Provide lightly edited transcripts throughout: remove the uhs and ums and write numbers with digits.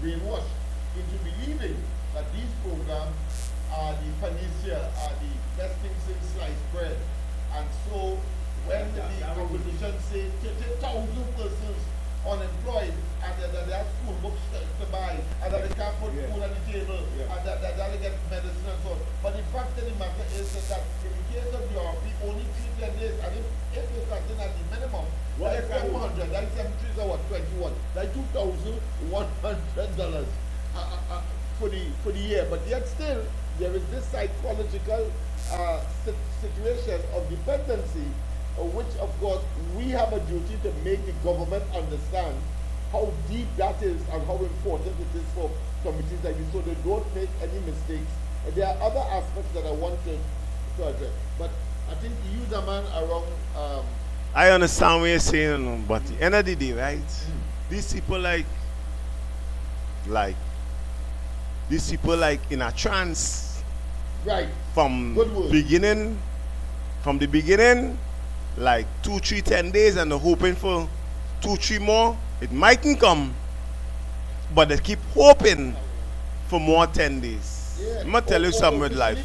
brainwashed into believing that these programs are the panacea, are the best things since sliced bread. And so when the competition say 30,000 persons unemployed and that they have school books to buy and that they can't put food on the table and that they get medicine and so on. But the fact of the matter is that in the case of Europe, we only treat them this, and if you're starting at the minimum, that's 700, that's 73 is what, 21, that's $2,100 for the year. But yet still, there is this psychological situation of dependency, which of course we have a duty to make the government understand how deep that is and how important it is for committees like this, so they don't make any mistakes. And there are other aspects that I want to address, but I think you use a man around. I understand what you're saying, but at the end of the day, right? These people these people like in a trance, right? From the beginning, like 2, 3, 10 days, and they're hoping for 2, 3 more. It mightn't come, but they keep hoping for more 10 days. Yeah. I'm gonna tell you something with life.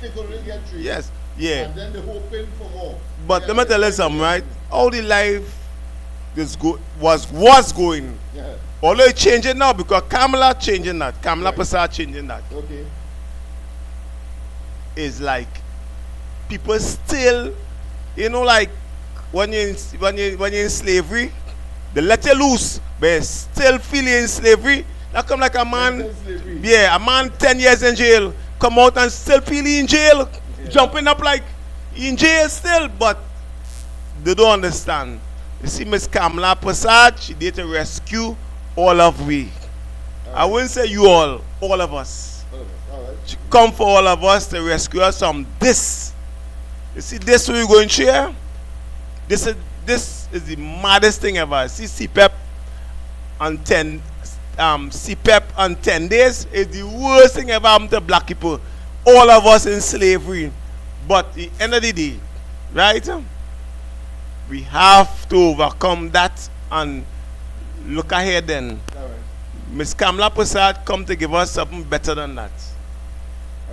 Yes, yeah. And then they're hoping for more. But let me tell you something, right? All the life was going. Yeah. Although it's changing now because Kamala changing that. Kamala Prasad changing that. Okay. Is like people still, like when you're in slavery, they let you loose, but you're still feeling in slavery. That come like a man, a man 10 years in jail, come out and still feeling in jail, jumping up like in jail still, but they don't understand. You see, Miss Kamala Prasad, she did to rescue all of we. I wouldn't say you all of us. All right. She come for all of us to rescue us from this. You see, this we're going to share. This is the maddest thing ever. See, CPEP on 10 days is the worst thing ever happened to black people. All of us in slavery. But at the end of the day, right? We have to overcome that and look ahead then. Miss Kamala Prasad come to give us something better than that.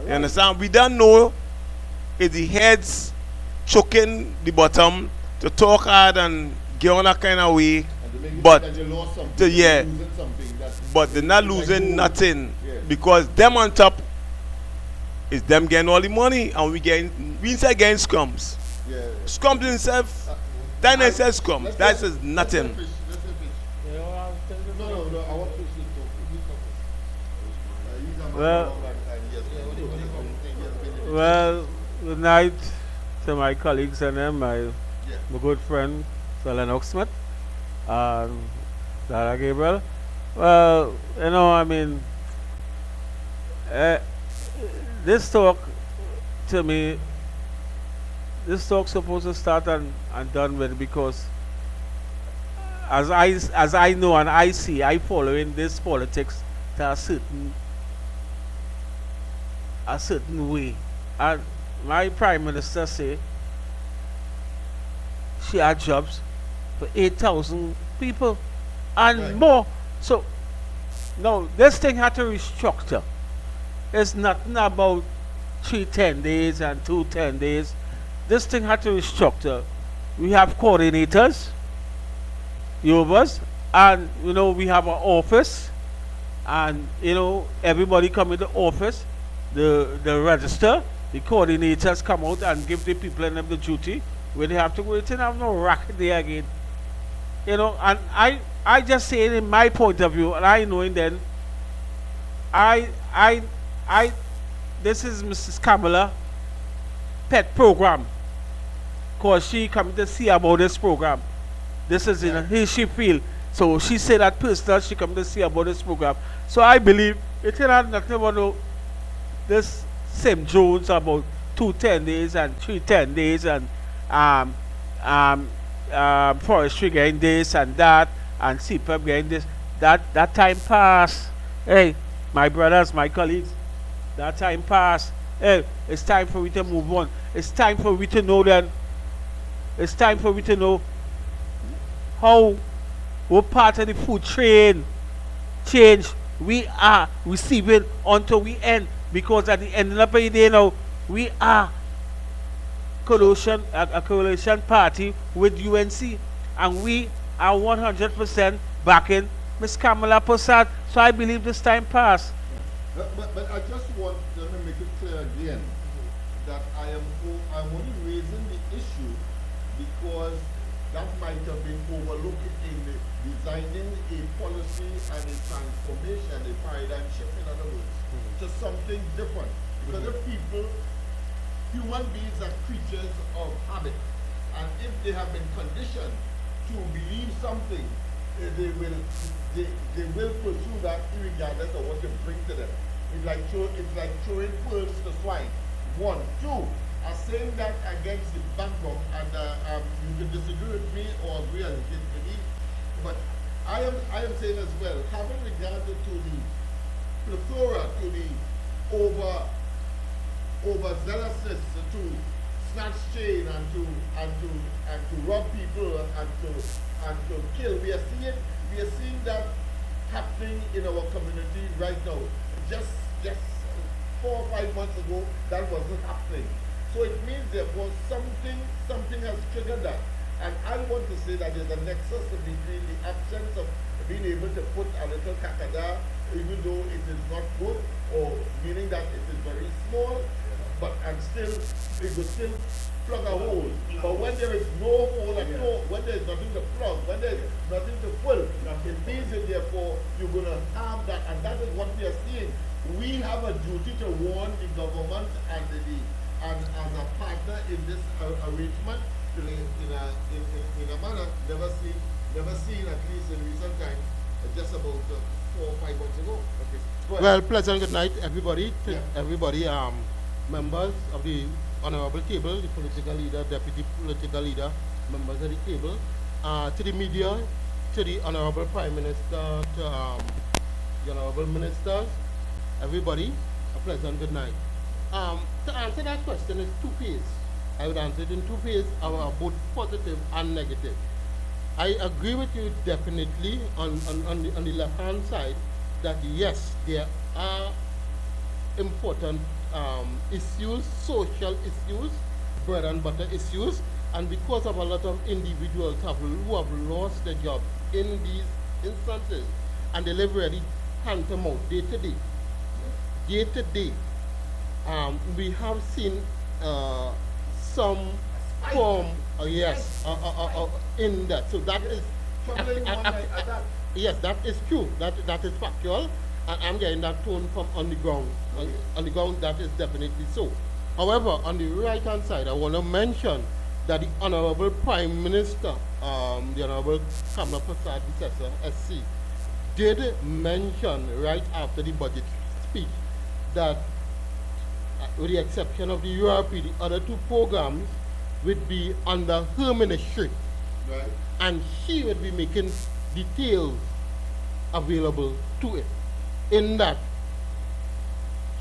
You understand? We don't know if the heads choking the bottom to talk hard and get on that kind of way. But but they're not losing nothing because them on top is them getting all the money and we inside getting scrums. Scrums themselves, that says scrums. That is nothing. Well, good night to my colleagues and them, my good friend, Lennox Smith, and Dara Gabriel. Well, I mean, this talk, to me, this talk's supposed to start and done with because as I know and I see, I follow in this politics to a certain way. And my prime minister say she had jobs for 8,000 people and more. So now this thing had to restructure. It's nothing about 3 10 days and 2 10 days. This thing had to restructure. We have coordinators, Yovas, and we have an office, and everybody come in the office, the register, the coordinators come out and give the people in them the duty where they have to go. It didn't have no racket there again. And I just say it in my point of view, and I knowing then this is Mrs. Kamala pet program, cause she come to see about this program. This is in she feel. So she said that personal she come to see about this program. So I believe it had nothing about this same Jones about 2 10 days and 3 10 days and forestry getting this and that and CPEP getting this. That time passed. Hey, my brothers, my colleagues, that time passed. Hey, it's time for we to move on. It's time for we to know that. It's time for we to know how what part of the food chain change we are receiving until we end. Because at the end of the day now, we are a coalition party with UNC, and we are 100% backing Miss Kamala Prasad. So I believe this time passed. But I just want to make it clear again that I'm only raising the issue because that might have been overlooked in designing a policy and a transformation, a paradigm shift, in other words, to something different. Because if human beings are creatures of habit, and if they have been conditioned to believe something, they will pursue that regardless of what you bring to them. It's like throwing pearls to swine. One, two. I'm saying that against the backdrop, and you can disagree with me or agree as you believe, but I am saying as well, having regard to the plethora, to the overzealousness to snatch chain and to rob people and to kill. We are seeing that happening in our community right now. Just 4 or 5 months ago, that wasn't happening. So it means therefore something has triggered that. And I want to say that there's a nexus between the absence of being able to put a little kakada, even though it is not good, or meaning that it is very small, and still it will still plug a hole. But when there is no hole at all, when there is nothing to plug, when there is nothing to fill, it means that therefore you're going to have that, and that is what we are seeing. We have a duty to warn the government and as a partner in this arrangement in a manner never seen at least in recent times, just about 4 or 5 months ago. Okay. Well, pleasant good night, everybody. Yeah. Everybody, members of the honorable table, the political leader, deputy political leader, members of the table, to the media, to the honorable prime minister, to the honorable ministers, everybody, a pleasant good night. To answer that question is two phases. I would answer it in two phases, both positive and negative. I agree with you definitely on the left-hand side that yes, there are important issues, social issues, bread and butter issues, and because of a lot of individuals who have lost their job in these instances, and they live really hand to mouth, day to day. Day to day, we have seen some form, yes, in that. So that is, yes, that is true. That is factual. And I'm getting that tone from on the ground. On the ground, that is definitely so. However, on the right-hand side, I want to mention that the Honorable Prime Minister, the Honorable Kamala Prasad Etc, SC, did mention right after the budget speech that with the exception of the URP, the other two programs would be under her ministry. Right. And she would be making details available to it. In that,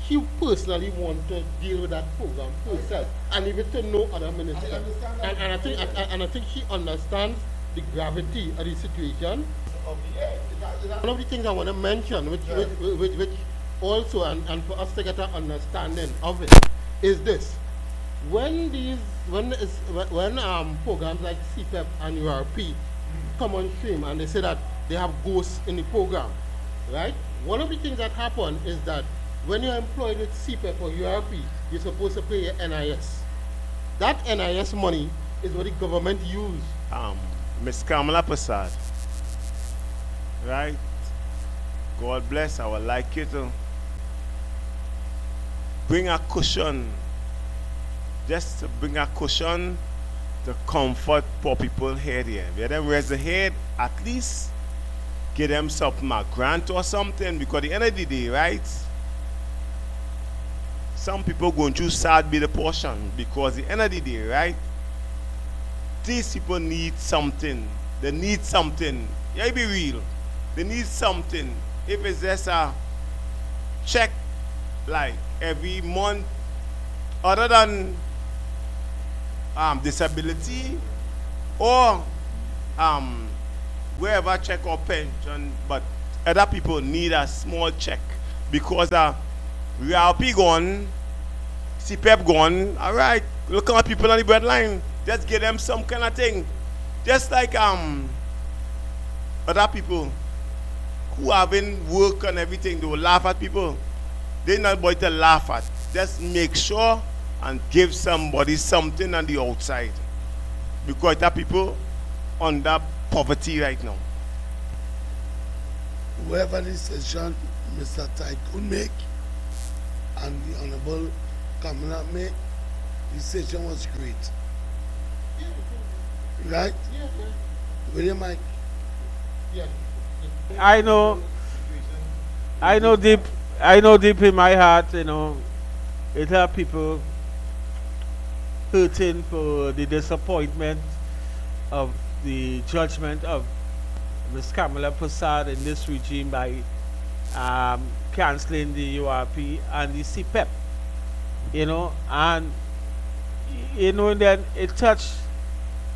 she personally want to deal with that program herself and leave it to no other minister. I understand that. And I think she understands the gravity of the situation. One of the things I want to mention, which also, and for us to get an understanding of it, is this: when programs like CEPE and URP come on stream and they say that they have ghosts in the program, right? One of the things that happen is that when you're employed with CEPE or URP, you're supposed to pay your NIS. That NIS money is what the government use. Miss Kamala Prasad, right? God bless. I would like you to bring a cushion, just to bring a cushion to comfort poor people here. Where them raise the head, at least give them something, a grant or something, because at the end of the day, right? Some people going through sad be the portion, because at the end of the day, right? These people need something. They need something. Yeah, be real. They need something. If it's just a check, like every month, other than disability or wherever check or pension, but other people need a small check because reality gone, CPEP gone. All right, look at people on the breadline. Just give them some kind of thing. Just like other people who having work and everything, they will laugh at people. They're not going to laugh at. Just make sure and give somebody something on the outside. Because there are people under poverty right now. Whoever this session Mr. Tycoon make and the Honorable Kamala make, the session was great. Right? Yeah, yeah. With your mic. Yeah. I know deep in my heart, it have people hurting for the disappointment of the judgment of Ms. Kamala Prasad in this regime by cancelling the URP and the CPEP, and then it touched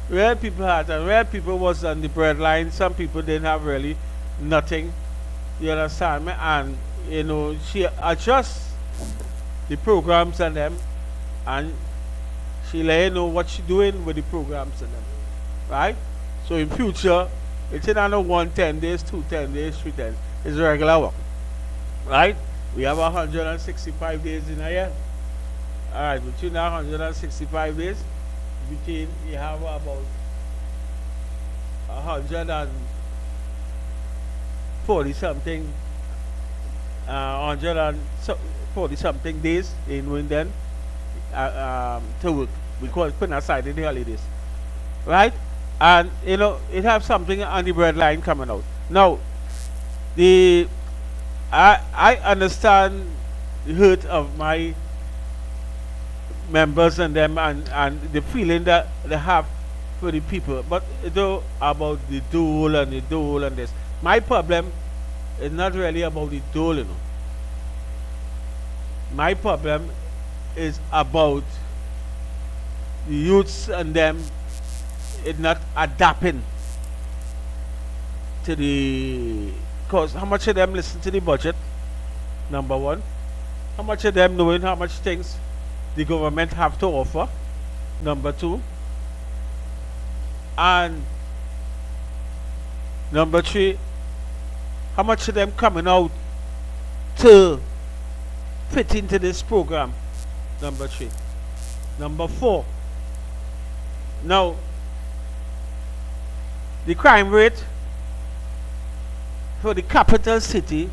real people heart, and real people was on the breadline. Some people didn't have really nothing, you understand me? And she adjusts the programs and them, and she let you know what she doing with the programs and them, right? So in future, it's not 1 10 days, 2 10 days, 3 10. It's regular work, right? We have 165 days in a year. All right, between 165 days, you have about 140 something, 140 something days in Winden to work. We call it putting aside in the holidays, right? And it have something on the breadline coming out. Now, I understand the hurt of my members and them and the feeling that they have for the people, but about the dole and this. My problem is not really about the dole, My problem is about the youths and them it not adapting to the cause. How much of them listen to the budget? Number one. How much of them knowing how much things the government have to offer? Number two. And number three, how much of them coming out to fit into this program? Number three. Number four. Now, the crime rate for the capital city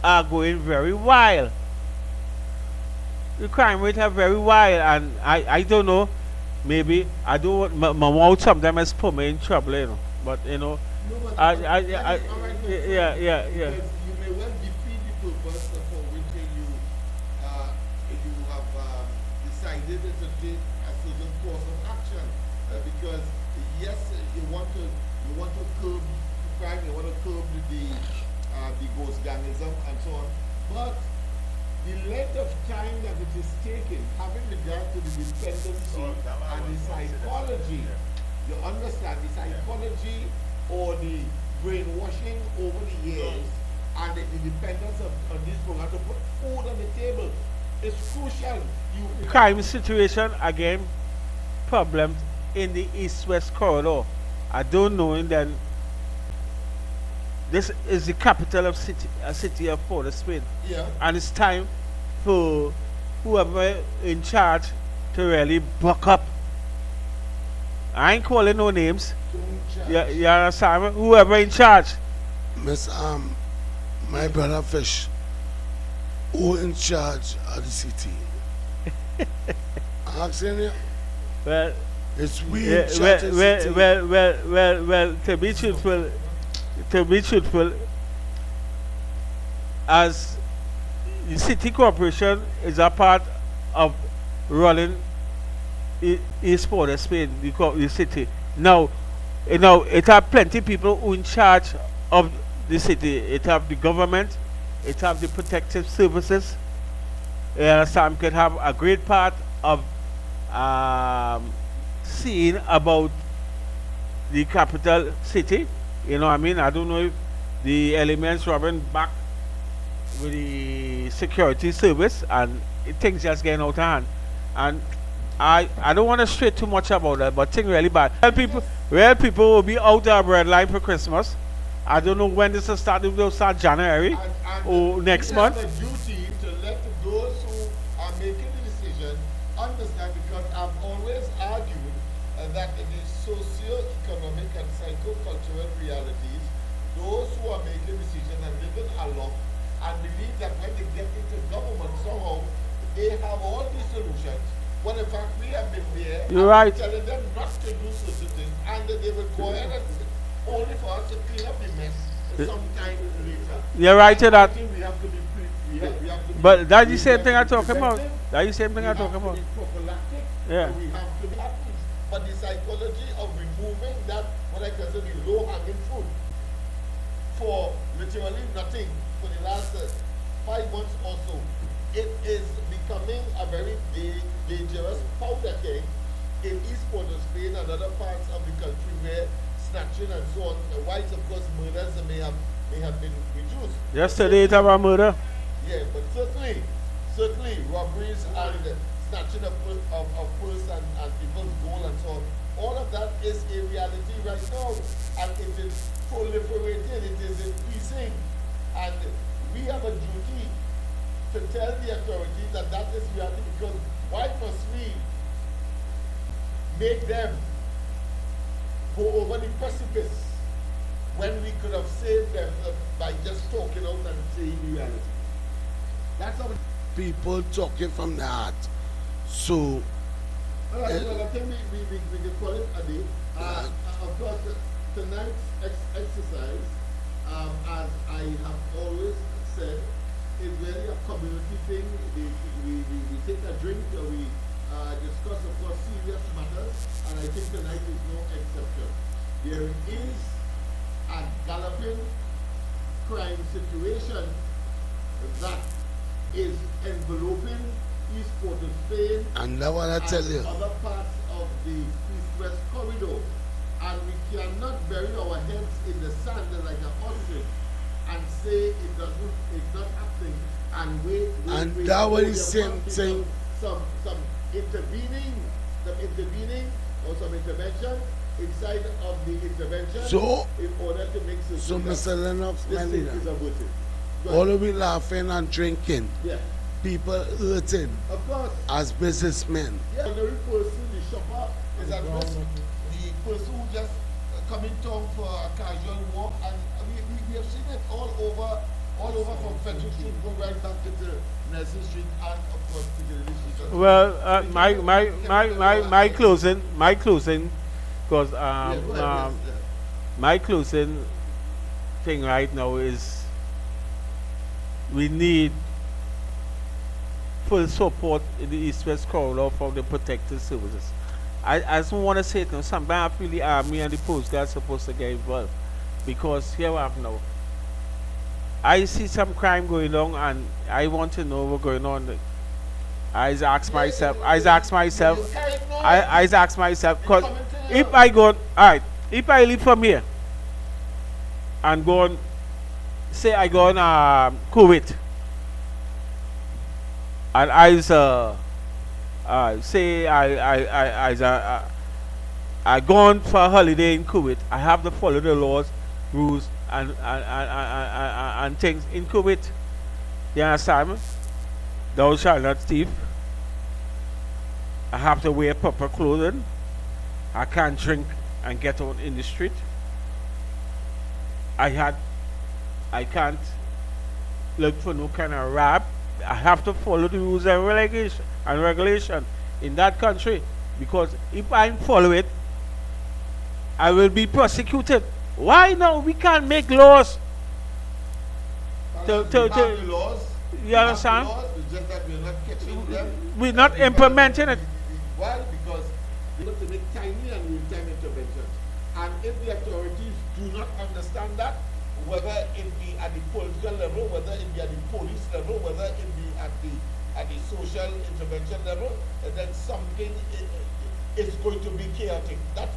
are going very wild. The crime rate are very wild, and I don't know, maybe I don't want my mouth sometimes put me in trouble, but No, but yeah. because you may well defeat the purpose for which you have decided to take a certain course of action. Because yes, you want to curb crime, you want to curb the ghost gangism and so on, but the length of time that it is taking, having regard to the dependency and the psychology, you understand the psychology or the brainwashing over the years and the dependence on this program to put food on the table is crucial. Crime situation again, problems in the east-west corridor. I don't know, and then this is the capital of a city of Port of Spain. Yeah. And it's time for whoever in charge to really buck up. I ain't calling no names. Yeah, you understand me? Whoever in charge. Miss my brother Fish, who in charge of the city? I'm asking you. Well, It's we yeah, in charge of the city. well, to be truthful, as the city corporation is a part of running East Port of Spain, the city. Now, it have plenty people who in charge of the city. It have the government, it have the protective services. Some can have a great part of seeing about the capital city. I don't know if the elements rubbing back with the security service, and things just getting out of hand. And I don't want to stray too much about that, but things really bad. People will be out their bread line for Christmas. I don't know when this will start. It will start January or next we month. have a duty to let those who are making the decision understand, because I've always argued that in the socio-economic and psycho-cultural realities, those who are making decisions and living along and believe that when they get into government somehow they have all the solutions, when in fact we have been there You're right. telling them not to do certain things, and they will go ahead and only for us to clean up the mess sometime later. You're right to I that. think we have to be we have to be, But that's the we same have thing to I'm be talking about. preventive, That's the same thing we I'm have talking to about. be prophylactic, Yeah. and we have to be happy. But the psychology of removing that, what I consider the low-hanging fruit, for literally nothing for the last 5 months or so, it is becoming a very dangerous powder keg in East Port of Spain and other parts of the country where snatching and so on, whilst of course murders may have been reduced. Yesterday it was a murder. Yeah, but certainly robberies and snatching of purse and people's gold and so on, all of that is a reality right now, and it is proliferating, it is increasing, and we have a duty to tell the authorities that that is reality, because why must we make them go over the precipice when we could have saved them by just talking out and saying the reality? That's how People talking from the heart. So, all right, well, I think we can call it a day. Of course, tonight's exercise, as I have always said, is really a community thing. We take a drink, we discuss, of course, serious matters, and I think tonight is no exception. There is a galloping crime situation that is enveloping East Port of Spain and that what I tell you. other parts of the East-West corridor, and we cannot bury our heads in the sand like an ostrich and say it's not happening, and wait. And wait, that what wait, is there same must be thing. Some intervening or some intervention inside of the intervention So- in order to make certain So, that Mr. Lennox, my this thing leader, is averted. Go all ahead. of we laughing and drinking, Yeah, people hurting of course. as businessmen. Yeah. The person, the shopper, is at risk. The person who just come in town for a casual walk, and we have seen it all over from Federal Street, go right back to the Nelson Street, and of course to the Lily Street. Well, my closing, because Yeah, go ahead, yes, my closing thing right now is we need full support in the East-West corridor from the protective services. I just want to say it now, sometimes I feel the army and the Coast Guard are supposed to get involved, because here we have now. I see some crime going on, and I want to know what's going on. I ask myself, because if I go, alright, if I leave from here and go on, say I go on Kuwait, and say I gone for a holiday in Kuwait, I have to follow the laws, rules, and things in Kuwait. You understand me? Thou shalt not steal. I have to wear proper clothing. I can't drink and get out in the street. I can't look for no kind of rap. I have to follow the rules and regulation in that country, because if I follow it, I will be prosecuted. Why now we can't make laws? The laws. You understand? The laws, it's just that we're not catching them. We're not implementing it. Why? Because we want to make tiny and real-time interventions. And if the authorities do not understand that, whether it be at the political level, whether it be at the police level, whether it be at the social intervention level, then something is going to be chaotic. That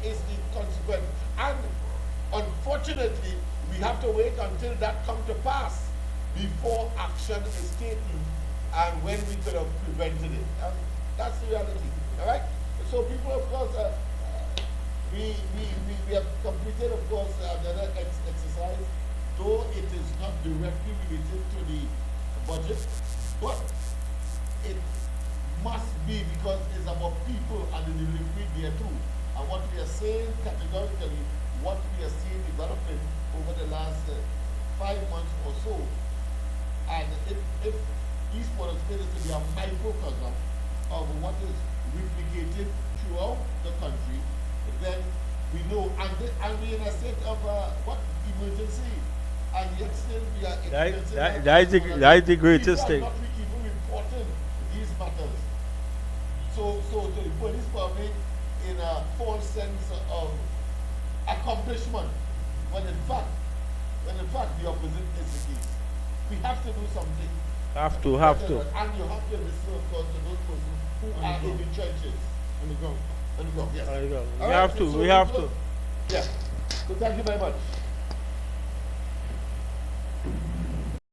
is the consequence. And unfortunately, we have to wait until that comes to pass before action is taken and when we could have prevented it. And that's the reality. All right? So people, of course, we have completed, of course, another exercise, though it is not directly related to the budget, but it must be because it's about people and the delivery there too. And what we are saying categorically, what we are seeing developing over the last 5 months or so, and if East Port of Spain is to be a microcosm of what is replicated throughout the country, then we know, and we're in a state of what emergency, and yet still we are experiencing That is the greatest thing. People are not even reporting these matters. So the police permit in a false sense of accomplishment, when in fact the opposite is the case. We have to do something. Have to. And you have to listen, of course, to those persons who are in the trenches. On the ground. On the ground, yes. There you go. All We right, have to. so We have to. Yeah. So thank you very much.